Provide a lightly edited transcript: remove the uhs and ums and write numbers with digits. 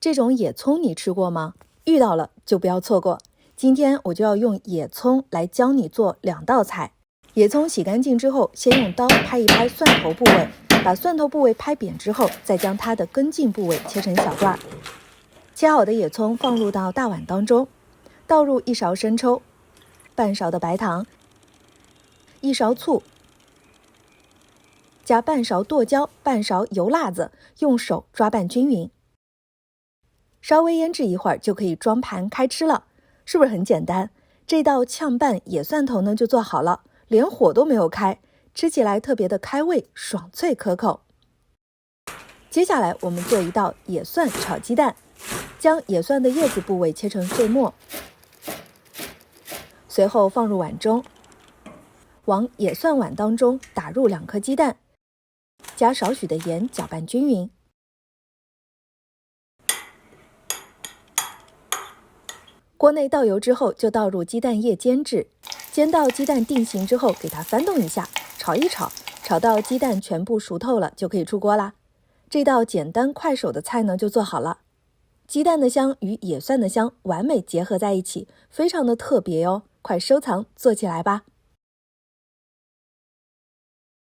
这种野葱你吃过吗？遇到了就不要错过。今天我就要用野葱来教你做2道菜。野葱洗干净之后，先用刀拍一拍蒜头部位，把蒜头部位拍扁之后，再将它的根茎部位切成小段。切好的野葱放入到大碗当中，倒入1勺生抽，半勺的白糖，1勺醋，加半勺剁椒，半勺油辣子，用手抓拌均匀。稍微腌制一会儿就可以装盘开吃了，是不是很简单？这道炝拌野蒜头呢就做好了，连火都没有开，吃起来特别的开胃，爽脆可口。接下来我们做一道野蒜炒鸡蛋，将野蒜的叶子部位切成碎末，随后放入碗中，往野蒜碗当中打入2颗鸡蛋，加少许的盐搅拌均匀。锅内倒油之后，就倒入鸡蛋液煎制，煎到鸡蛋定型之后，给它翻动一下，炒一炒，炒到鸡蛋全部熟透了，就可以出锅啦。这道简单快手的菜呢，就做好了。鸡蛋的香与野蒜的香完美结合在一起，非常的特别哟，快收藏做起来吧。